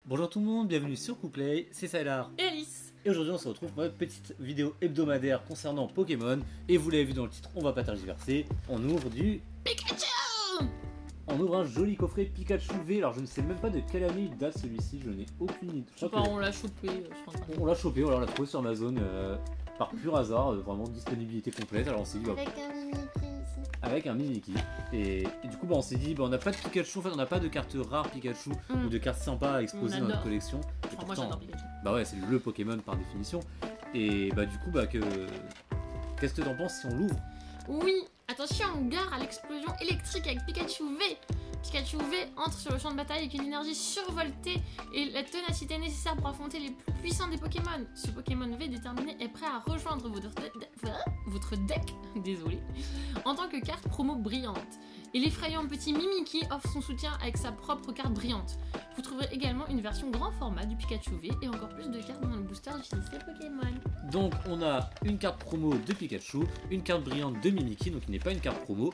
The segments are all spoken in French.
Bonjour tout le monde, bienvenue sur Couplet, c'est Sailor et Alice. Et aujourd'hui on se retrouve pour notre petite vidéo hebdomadaire concernant Pokémon. Et vous l'avez vu dans le titre, on va pas tergiverser, on ouvre du Pikachu. On ouvre un joli coffret Pikachu V. Alors je ne sais même pas de quelle année il date celui-ci, je n'ai aucune idée. Je sais pas, on l'a chopé, je pense. On l'a chopé, on l'a trouvé sur Amazon par pur hasard, vraiment disponibilité complète. Alors on s'est dit bah, Avec un Mimikyu ici. avec un Mimikyu. Et du coup bah, on s'est dit bah, on n'a pas de Pikachu, en fait on n'a pas de carte rare Pikachu ou de carte sympa à exposer dans notre collection. Et Enfin, moi pourtant, j'adore Pikachu. bah ouais, c'est le Pokémon par définition. Et bah du coup bah qu'est-ce que t'en penses si on l'ouvre? Oui, attention, gare à l'explosion électrique avec Pikachu V. Pikachu V entre sur le champ de bataille avec une énergie survoltée et la ténacité nécessaire pour affronter les plus puissants des Pokémon. Ce Pokémon V déterminé est prêt à rejoindre votre deck désolé, en tant que carte promo brillante. Et l'effrayant petit Mimikyu offre son soutien avec sa propre carte brillante. Vous trouverez également une version grand format du Pikachu V et encore plus de cartes dans le booster d'utilité Pokémon. Donc on a une carte promo de Pikachu, une carte brillante de Mimikyu, donc qui n'est pas une carte promo,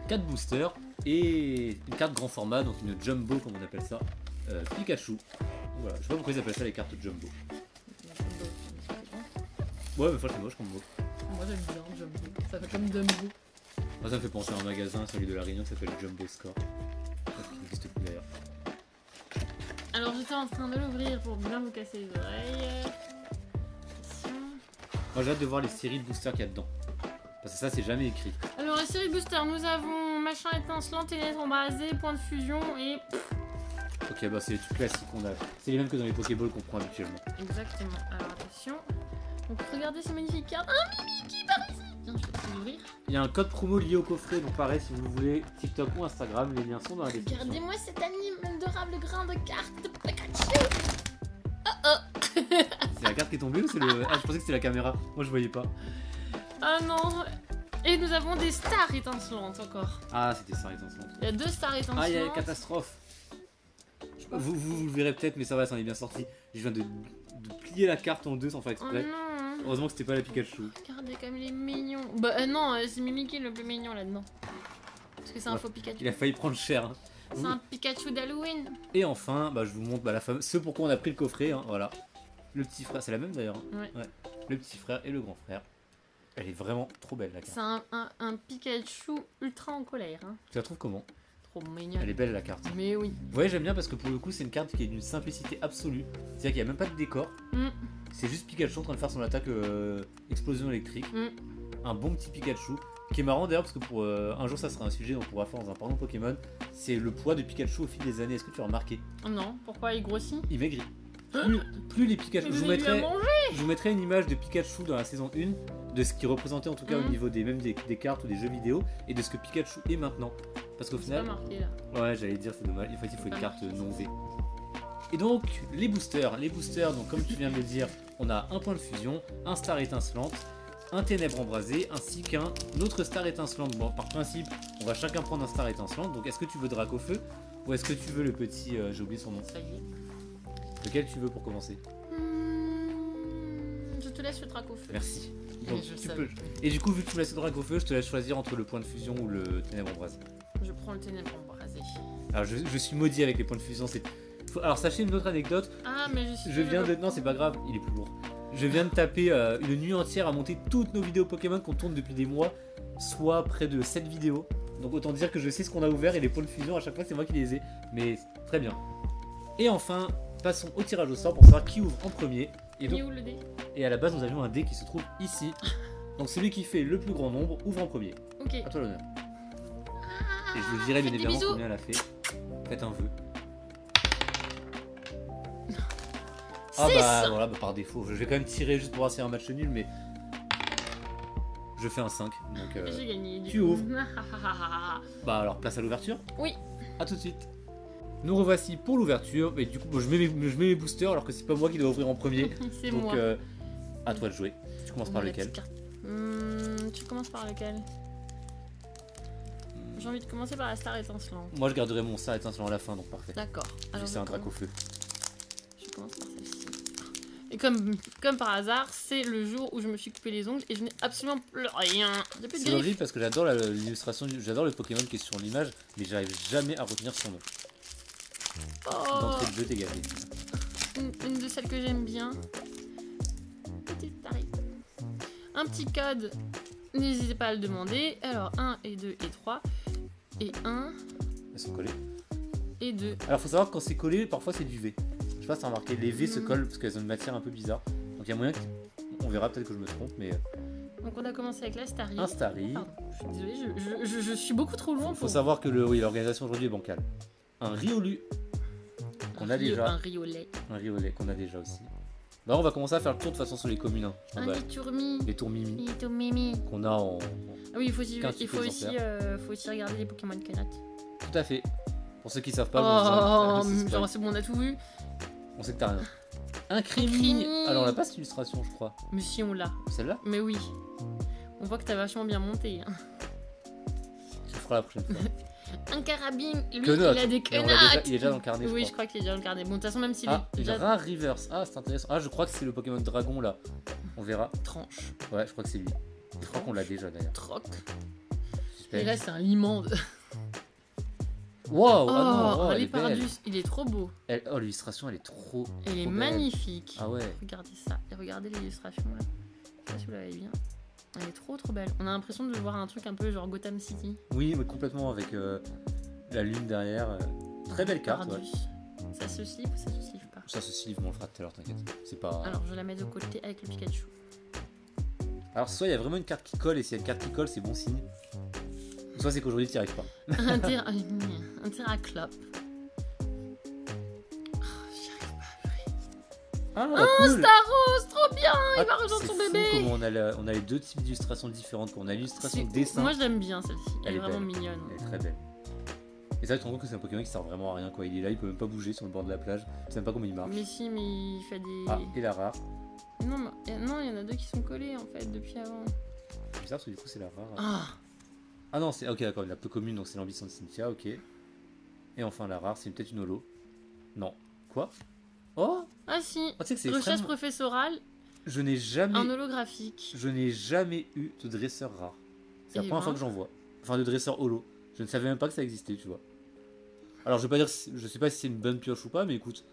4 boosters et une carte grand format, donc une jumbo comme on appelle ça, Pikachu. Voilà, je sais pas pourquoi ils appellent ça les cartes jumbo. Ouais mais franchement c'est moche comme mot. Moi j'aime bien Jumbo, ça fait comme Dumbo. Moi ça me fait penser à un magasin, celui de la Réunion qui s'appelle Jumbo Score. Ça qui n'existe plus d'ailleurs. Alors j'étais en train de l'ouvrir pour bien vous casser les oreilles. Attention. Moi j'ai hâte de voir les séries de boosters qu'il y a dedans. Parce que ça c'est jamais écrit. Alors la série booster, nous avons machin étincelant, ténèbres embrasées, point de fusion et... Ok bah c'est les trucs classiques qu'on a. C'est les mêmes que dans les Pokéballs qu'on prend habituellement. Exactement, alors attention. Donc regardez ces magnifiques cartes. Un Mimikyu par ici. Tiens, je vais essayer d'ouvrir. Il y a un code promo lié au coffret, donc pareil si vous voulez TikTok ou Instagram, les liens sont dans la description. Regardez-moi cet adorable grain de carte de Pikachu. Oh oh. C'est la carte qui est tombée ou c'est le... Ah je pensais que c'était la caméra, moi je voyais pas. Ah non. Et nous avons des stars étincelantes encore. Ah c'était ça étincelante. Il y a 2 stars étincelantes. Ah il y a une catastrophe. Vous le verrez peut-être mais ça va, ça en est bien sorti. Je viens de plier la carte en deux sans faire Oh exprès. non. Heureusement que c'était pas la Pikachu. Regardez comme il est mignon. Bah non, c'est Mimikyu le plus mignon là-dedans. Parce que c'est un faux Pikachu. Il a failli prendre cher. Hein. C'est un Pikachu d'Halloween. Et enfin, bah, je vous montre bah, ce pourquoi on a pris le coffret. Hein, voilà. Le petit frère, c'est la même d'ailleurs. Hein. Ouais. Le petit frère et le grand frère. Elle est vraiment trop belle la carte. C'est un Pikachu ultra en colère. Hein. Tu la trouves comment? Trop mignon. Elle est belle la carte. Mais oui. Vous voyez, j'aime bien parce que pour le coup, c'est une carte qui est d'une simplicité absolue. C'est-à-dire qu'il n'y a même pas de décor. C'est juste Pikachu en train de faire son attaque explosion électrique. Un bon petit Pikachu. Qui est marrant d'ailleurs parce que pour un jour ça sera un sujet dont on pourra faire dans un pardon Pokémon. C'est le poids de Pikachu au fil des années. Est-ce que tu as remarqué? Non, pourquoi il grossit? Il maigrit. Plus les Pikachu. Je vous mettrai une image de Pikachu dans la saison 1, de ce qui représentait en tout cas au niveau des cartes ou des jeux vidéo, et de ce que Pikachu est maintenant. Parce qu'au final. Pas marqué, là. Ouais, j'allais dire, c'est dommage. En fait, il faut une carte non V. Et donc, les boosters, donc comme tu viens de le dire, on a un point de fusion, un star étincelante, un ténèbre embrasé, ainsi qu'un autre star étincelante. Bon, par principe, on va chacun prendre un star étincelante. Donc, est-ce que tu veux Dracofeu ou est-ce que tu veux le petit. J'ai oublié son nom. Ça y est. Lequel tu veux pour commencer? Je te laisse le Dracofeu. Merci. Donc, je tu savais. peux. Et du coup, vu que tu me laisses le Dracofeu, je te laisse choisir entre le point de fusion ou le ténèbre embrasé. Je prends le ténèbre embrasé. Alors, je suis maudit avec les points de fusion. Alors, sachez une autre anecdote. Ah, mais je suis. Je viens de. Non, c'est pas grave, il est plus lourd. Je viens de taper une nuit entière à monter toutes nos vidéos Pokémon qu'on tourne depuis des mois, soit près de 7 vidéos. Donc autant dire que je sais ce qu'on a ouvert et les points de fusion, à chaque fois c'est moi qui les ai. Mais très bien. Et enfin, passons au tirage au sort pour savoir qui ouvre en premier. Et, donc, où le dé? et à la base, nous avions un dé qui se trouve ici. Donc celui qui fait le plus grand nombre ouvre en premier. Ok. À toi l'honneur. Et je vous dirai bien évidemment combien elle a fait. Faites un vœu. Ah bah voilà, bah, par défaut. Je vais quand même tirer juste pour voir s'il y a un match nul, mais je fais un 5. Donc j'ai gagné. tu ouvres. Bah alors place à l'ouverture. Oui. A tout de suite. Nous revoici pour l'ouverture. Et du coup, bon, je mets mes boosters alors que c'est pas moi qui dois ouvrir en premier. C'est donc moi. à toi de jouer. Tu commences par lequel? Tu commences par lequel? J'ai envie de commencer par la star étincelante. Moi je garderai mon star étincelant à la fin, donc parfait. D'accord. Alors c'est un Dracofeu. Je commence par celle-ci. Et comme par hasard, c'est le jour où je me suis coupé les ongles et je n'ai absolument plus rien. J'ai plus de C'est griffes. horrible parce que j'adore l'illustration, j'adore le Pokémon qui est sur l'image, mais j'arrive jamais à retenir son nom. Oh. D'entrée de jeu, t'es gâté. une de celles que j'aime bien. Petite tarif. Un petit code, n'hésitez pas à le demander. Alors 1 et 2 et 3. Et 1 Elles sont collées. et 2. Alors faut savoir que quand c'est collé, parfois c'est du V. Je sais pas si t'as remarqué, les V se collent parce qu'elles ont une matière un peu bizarre. Donc il y a moyen on verra, peut-être que je me trompe, mais Donc on a commencé avec la Starry. un Starry. Pardon, je suis désolée, je suis beaucoup trop loin Faut pour... savoir que l'organisation aujourd'hui est bancale. Un Riolu qu'on a déjà. Un riolet. Un Riolet qu'on a déjà aussi. Bah on va commencer à faire le tour de toute façon sur les communes. Hein. Un Bah, Liturmi. les tours Mimi Litomimi. qu'on a en... Ah oui, il faut aussi, Quintuple faut aussi regarder les Pokémon Canat. Tout à fait. Pour ceux qui savent pas, Oh, je vous invite à- genre c'est bon, on a tout vu. on sait que t'as rien. Un Crémi. Crémi. Alors on n'a pas cette illustration, je crois. Mais si on l'a. Celle-là, Mais oui. On voit que t'as vachement bien monté. Hein. tu le feras la prochaine fois. Un carabine, lui, Quenotte. il a des Mais on l'a quenottes. déjà- il est déjà dans le carnet, je Oui, crois. je crois qu'il est déjà dans le carnet. Bon, de toute façon, même s'il Ah, est une déjà rare reverse. Ah, c'est intéressant. Ah, je crois que c'est le Pokémon Dragon là. On verra. tranche, Ouais, je crois que c'est lui. Je crois qu'on l'a déjà d'ailleurs. troc. Suspense. Et là, c'est un limande. Wow, Oh, ah non, un elle est belle. Lépardus, il est trop beau. Oh, l'illustration, elle est trop. Elle est trop belle. magnifique. Ah ouais. Regardez ça. Et regardez l'illustration là. Je sais pas si vous l'avez bien. Elle est trop belle. On a l'impression de voir un truc un peu genre Gotham City. Oui, mais complètement avec la lune derrière. Très belle carte. Ouais. Lépardus. Ça se slip ou ça se slip pas? Ça, ce sleeve, on le fera tout à l'heure, t'inquiète. C'est pas. Alors, je la mets de côté avec le Pikachu. Alors, soit il y a vraiment une carte qui colle, et s'il y a une carte qui colle, c'est bon signe. Soit c'est qu'aujourd'hui, tu n'y arrives pas. Un Terraclope. Ah, Oh, cool. Staros, trop bien. Ah, Il va rejoindre c'est son fou bébé. comment on a les deux types d'illustrations différentes. On a l'illustration C'est- dessin. Moi, je l'aime bien celle-ci. Elle Elle est est vraiment belle. mignonne. Elle est très belle. Et ça, tu te rends compte que c'est un Pokémon qui sert vraiment à rien, quoi. Il est là, il peut même pas bouger sur le bord de la plage. Tu sais même pas comment il marche. Mais si, mais il fait des. Ah, et la rare. Non, non, il y en a deux qui sont collés en fait depuis avant. C'est bizarre parce que du coup, c'est la rare. Ah, Ah non, c'est ok, d'accord, la peu commune, donc c'est l'ambition de Cynthia, ok. Et enfin, la rare, c'est peut-être une holo. Non. Quoi? Oh, ah si. tu sais que c'est Recherche extrêmement... professorale, Je n'ai jamais... un holographique. Je n'ai jamais eu de dresseur rare. C'est la Eh première ben. fois que j'en vois. Enfin, de dresseur holo. Je ne savais même pas que ça existait, tu vois. Alors, je vais pas dire... Je sais pas si c'est une bonne pioche ou pas, mais écoute.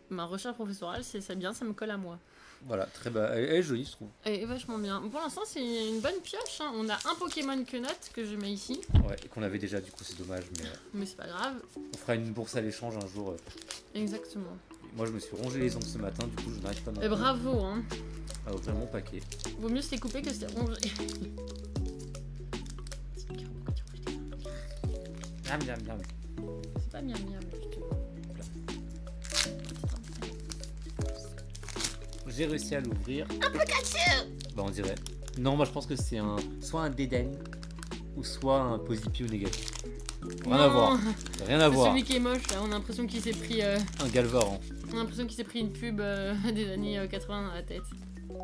Ma recherche professorale, c'est bien, ça me colle à moi. Voilà, très bas. Elle est jolie, je trouve. Elle est vachement bien. Pour l'instant, c'est une bonne pioche. Hein. On a un Pokémon Quenotte que je mets ici. Ouais, et qu'on avait déjà, du coup, c'est dommage, mais Mais c'est pas grave. on fera une bourse à l'échange un jour. Exactement. Moi, je me suis rongé les ongles ce matin, du coup, je n'arrive pas Et bravo, hein. à ouvrir mon paquet. Vaut mieux se les couper que se les ronger. Miam, miam, miam. C'est pas miam miam, justement. J'ai réussi à l'ouvrir. Un Pikachu! Bah, on dirait. Non, moi, je pense que c'est soit un Dédaine, ou soit un Posipi ou négatif. Rien à Non, voir. Rien à c'est voir. celui qui est moche, là. On a l'impression qu'il s'est pris... Un Galvaran. On a l'impression qu'il s'est pris une pub des années 80 dans la tête. Je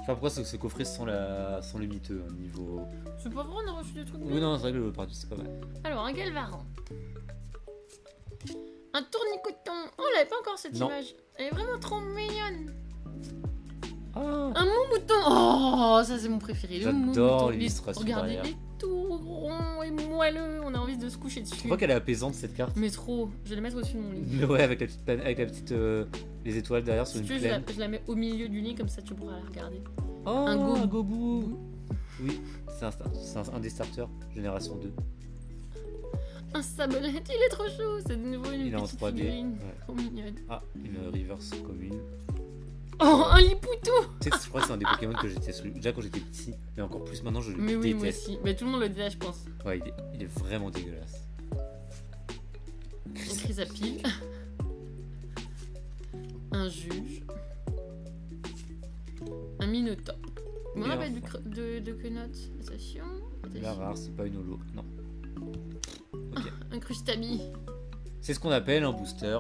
sais pas pourquoi ce coffret sans le miteux, hein, niveau... C'est pas vrai, on a reçu des trucs Oui, bien. non, c'est vrai que le partout, c'est pas mal. Alors, un Galvaran. Un tournicoton. Oh, on l'avait pas encore cette Non. image. Elle est vraiment trop mignonne. Ah, Un mouton. Oh, ça c'est mon préféré. Le J'adore mouton. l'illustration Regardez, derrière. il est tout rond et moelleux. On a envie de se coucher je dessus. crois qu'elle est apaisante, cette carte. Mais trop. Je vais la mettre au-dessus de mon lit. Mais ouais, avec la petite les étoiles derrière sur Si une tu veux, plaine. je la mets au milieu du lit, comme ça tu pourras la regarder. Oh, un go- un Gobou. Oui, c'est un des starters, génération 2. Un sablonnette, il est trop chaud. C'est de nouveau une Il est en petite 3D. figurine. Ouais. Trop mignonne. Ah, une reverse commune. Oh, un lipoutou. Tu sais, je crois que c'est un des Pokémon que j'étais déjà quand j'étais petit, mais encore plus maintenant je le Mais oui, moi déteste. aussi. Mais tout le monde le déteste, je pense. Ouais, il est vraiment dégueulasse. Un chrysapile. Un juge. Un minotaure. Bon, on Et appelle enfin. de quenottes. Attention. La rare, c'est pas une holo. Non. Ok. Un crustabi. C'est ce qu'on appelle un booster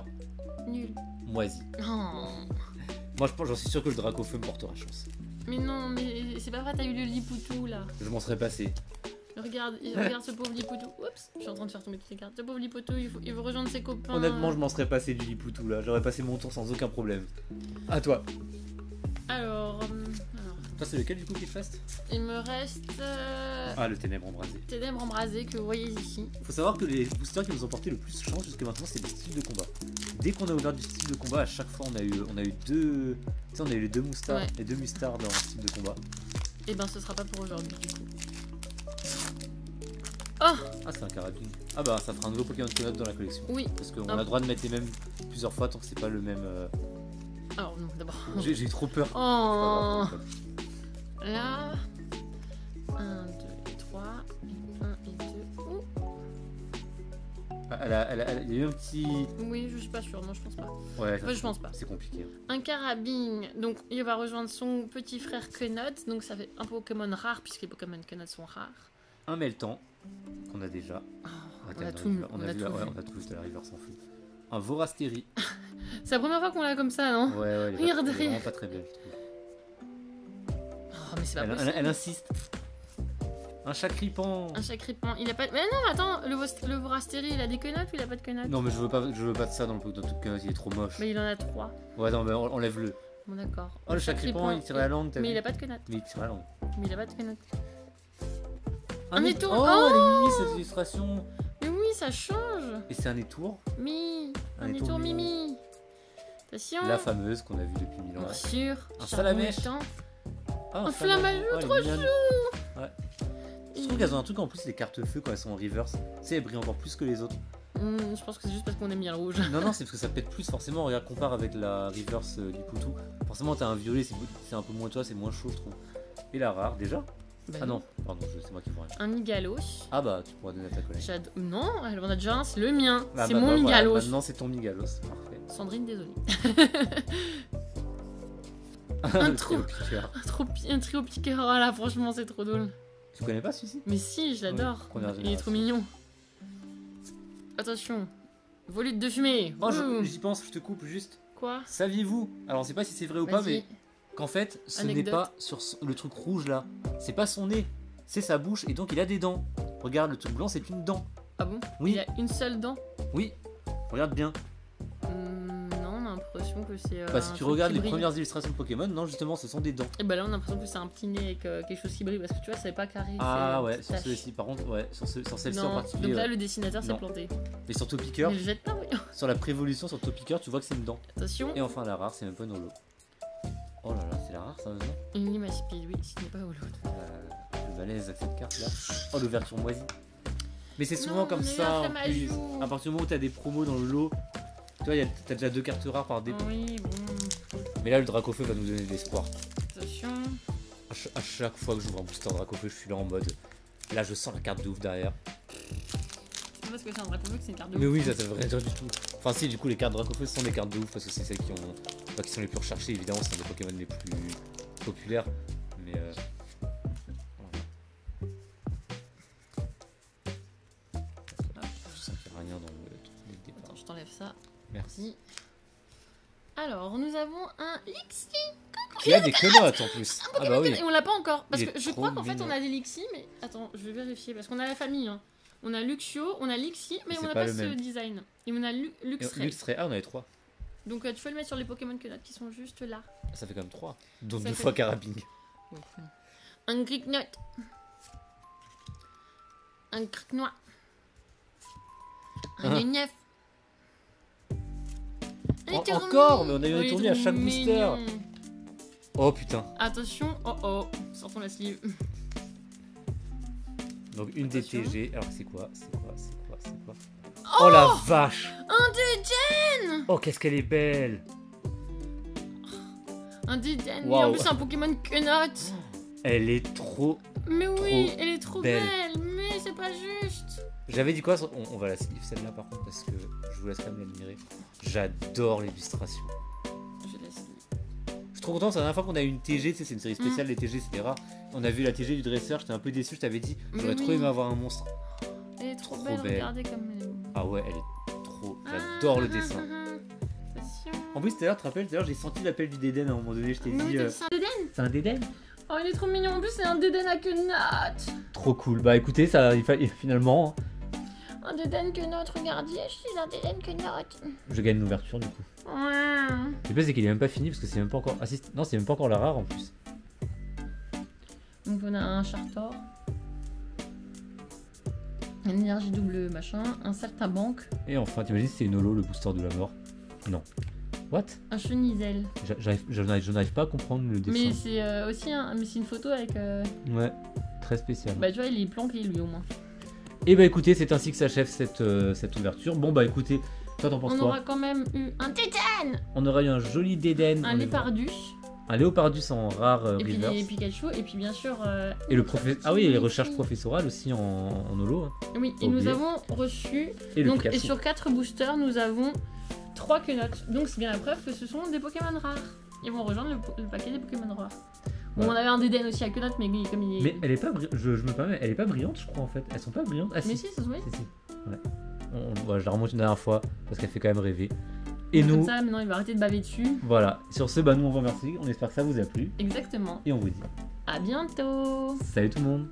Nul. moisi. Oh. Moi, j'en suis sûr que le Dracofeu me portera chance. Mais non, mais c'est pas vrai, t'as eu le lipoutou là. Je m'en serais passé. Regarde ce pauvre lipoutou. Oups, je suis en train de faire tomber toutes les cartes. Ce pauvre lipoutou, il veut rejoindre ses copains. Honnêtement, je m'en serais passé du Lipoutou là. J'aurais passé mon tour sans aucun problème. À toi. Alors, Toi, c'est lequel du coup qui te reste? Il me reste Ah, le ténèbre embrasé. Ténèbres embrasées que vous voyez ici. Faut savoir que les boosters qui nous ont porté le plus chance jusqu'à maintenant, c'est les styles de combat. Dès qu'on a ouvert du style de combat, à chaque fois on a eu deux. Tu sais, on a eu les deux mustards, Ouais. les deux mustards dans le style de combat. Et ben ce sera pas pour aujourd'hui du coup. Ah, c'est un carabine. Ah bah ça fera un nouveau Pokémon Connote dans la collection. Oui. Parce qu'on Non. a le droit de mettre les mêmes plusieurs fois tant que c'est pas le même. Alors non, d'abord. J'ai eu trop peur. Oh. C'est pas grave. Là. 1, 2 et 3. Et 1 et 2. Ouh. Ah, il y a eu un petit. Oui, je suis pas sûre. Non, je pense pas. Ouais, Ouais, je pense pas. C'est compliqué. Un carabine. Donc il va rejoindre son petit frère Kenote. Donc ça fait un Pokémon rare puisque les Pokémon Kenote sont rares. Un Meltan qu'on a déjà. Oh, Ah, on a t'as tout, une river- on a tout vu, ouais, vu. on a tout vu, la river s'en fout. Un Vorastéry. C'est la première fois qu'on l'a comme ça, non? Ouais, elle est Regarde elle est derrière. vraiment pas très belle. je trouve. Oh, mais c'est pas Elle, possible. elle insiste. Un Chakripan. Un Chakripan. Il a pas. Mais non, mais attends, le Vorastéry, il a des Kenotes ou il a pas de Kenotes? Non, mais je veux pas de ça dans le truc que il est trop moche. Mais il en a 3. Ouais, non, mais enlève-le. Bon, d'accord. Oh, le Chakripan, il tire la langue, t'as Mais vu? il a pas de Kenotes. Mais il tire la langue. Mais il a pas de Kenotes. Un étour. Oh, Oh elle est mimi cette illustration. Mais oui, ça change. Et c'est un étour. Mi. Un Un étour étour mignon. Mimi. Attention. La fameuse qu'on a vue depuis 1000 ans. Bien sûr. Un Charbon Salamèche. étant. Ah, Un Flamme à Flamme à joue, trop elle est mignonne. Ouais. Je trouve qu'elles ont un truc en plus, les cartes feu quand elles sont en reverse. Tu sais, elles brillent encore plus que les autres. Je pense que c'est juste parce qu'on aime bien le rouge. Non, non, c'est parce que ça pète plus forcément. Regarde, compare avec la reverse du Poutou. Forcément, t'as un violet, c'est un peu moins toi, c'est moins chaud, je trouve. Et la rare, déjà? Bah Ah non, pardon, c'est moi qui vois rien. Un Migalos. Ah bah, tu pourras donner à ta collègue. Non, elle en a déjà un, c'est le mien. Ah c'est bah, mon bah, voilà, Migalos. maintenant, c'est ton Migalos. Parfait. Sandrine, désolée. Le trou. trio-piqueur. Un trio piqueur, oh là, franchement, c'est trop drôle. Tu connais pas celui-ci? Mais si, je l'adore. Oui, première Il est trop génération. mignon. Attention. Volute de fumée. Oh, Ouh. j'y pense, je te coupe juste. Quoi? Saviez-vous, alors on sait pas si c'est vrai ou pas, Vas-y. mais qu'en fait, ce n'est Anecdote. pas sur le truc rouge là, c'est pas son nez, c'est sa bouche et donc il a des dents. Regarde, le truc blanc c'est une dent. Ah bon? Oui. Il a une seule dent? Oui, regarde bien. Non, on a l'impression que c'est. Bah, si tu regardes les premières illustrations de Pokémon, non, justement, ce sont des dents. Et bah là, on a l'impression que c'est un petit nez avec quelque chose qui brille parce que tu vois, c'est pas carré. Ah c'est ouais, une sur tache. celui-ci, par contre, ouais, sur celle-ci en Non, particulier. donc là, ouais. le dessinateur s'est Non. planté. Mais sur Topiqueur, Mais le jette pas, oui. sur la prévolution sur Topiqueur, tu vois que c'est une dent. Attention. Et enfin la rare, c'est même pas une holo. Oh là là, c'est la rare, sérieusement. Une lime à speed, oui, ce n'est pas holo. Le malaise avec cette carte là. Oh, l'ouverture moisie. Mais c'est souvent Non, comme mais ça la en flamme à plus. joue. À partir du moment où t'as des promos dans le lot, tu vois, t'as déjà 2 cartes rares par dépôt. Oui, bon. Mais là, le Dracofeu va nous donner de l'espoir. Attention. À chaque fois que j'ouvre un booster Dracofeu, je suis là en mode. Là, je sens la carte de ouf derrière. C'est pas parce que c'est un Dracofeu que c'est une carte de Mais ouf. oui, ça veut rien dire du tout. Enfin, si, du coup, les cartes Dracofeu sont des cartes de ouf parce que c'est celles qui sont les plus recherchées. Évidemment, c'est des Pokémon les plus populaires. Mais voilà. Je sens qu'il n'y a rien dans le truc dès le départ. Attends, je t'enlève ça. Merci. Alors, nous avons un Lixi. Qui a des quenottes en plus. Ah bah oui. Et on l'a pas encore. Parce Il est que je trop crois qu'en fait, mignon. on a des Lixi, mais attends, je vais vérifier. Parce qu'on a la famille. Hein. On a Luxio, on a Lixi, mais Mais on c'est n'a pas pas le ce même. design. Et on a Luxray. Luxray, ah, on avait 3. Donc, tu peux le mettre sur les Pokémon Quenottes qui sont juste là. Ça fait quand même 3. Donc Ça 2 fait- fois Carabing. Un Gricknote. Un Gricknois. Un Ah. Neuf. Encore, mais on a eu un tourné à chaque booster. Oh putain. Attention, oh oh, sortons la sleeve. Donc une Attention. DTG. Alors c'est quoi? Oh la vache. Un Déden. Oh qu'est-ce qu'elle est belle. Un Déden, mais Waouh. en plus c'est un Pokémon Quenotte. Elle est trop. Mais oui, Trop elle est trop belle. belle, mais c'est pas juste. J'avais dit quoi? On va la sleeve celle-là par contre parce que je vous laisse quand même l'admirer. J'adore l'illustration. Je laisse. Je suis trop content, c'est la dernière fois qu'on a eu une TG, tu sais, c'est une série spéciale, les TG c'était rare. On a vu la TG du dresseur, j'étais un peu déçu, je t'avais dit, Mais j'aurais trop oui. aimé avoir un monstre. Elle est trop, Trop belle, belle. regardez comme elle est beau. Ah ouais, elle est trop. J'adore le dessin. Attention. En plus, tout à l'heure, tu te rappelles, j'ai senti l'appel du Déden à un moment donné, je t'ai Mais dit. oui, c'est un Déden. C'est un Déden? Oh, il est trop mignon. En plus, c'est un Déden à Quenotte. Trop cool. Bah écoutez, ça, finalement, Un Déden Quenotte, regardez, je suis un Déden Quenotte. je gagne l'ouverture du coup. Ouais. Le pire, c'est qu'il est même pas fini parce que c'est même pas encore. Ah si, non, c'est même pas encore la rare en plus. Donc on a un Chartor. Un énergie double machin. Un saltabanque. Et enfin, t'imagines si c'est une holo, le booster de la mort? Non. What? Un Chenizel. Je n'arrive pas à comprendre le dessin. Mais c'est aussi mais c'est une photo avec. Ouais, très spécial. Bah tu vois, il est planqué lui au moins. Et bah écoutez, c'est ainsi que s'achève cette ouverture. Bon bah écoutez, toi t'en penses On quoi? aura quand même eu un Titane. On aura eu un joli Dédenne. Un Léopardus. Un Léopardus en rare Et puis reverse. des Pikachu. Et puis bien sûr. Et le ah oui, et les recherches professorales aussi en holo. Hein. Oui, et nous avons reçu. Et le Donc, Pikachu. et sur 4 boosters, nous avons 3 quenottes. Donc c'est bien la preuve que ce sont des Pokémon rares. Ils vont rejoindre le paquet des Pokémon rares. Bon, Ouais. on avait un Dédenne aussi à quenotte, mais comme il est. Mais elle est pas je me permets, elle est pas brillante je crois en fait. Elles sont pas brillantes. Ah Mais si, ça se voit. Si. Ouais. Voilà, je la remonte une dernière fois parce qu'elle fait quand même rêver. Et Comme nous, ça, maintenant il va arrêter de baver dessus. voilà. Sur ce, bah nous on vous remercie. On espère que ça vous a plu. Exactement. Et on vous dit À bientôt. salut tout le monde.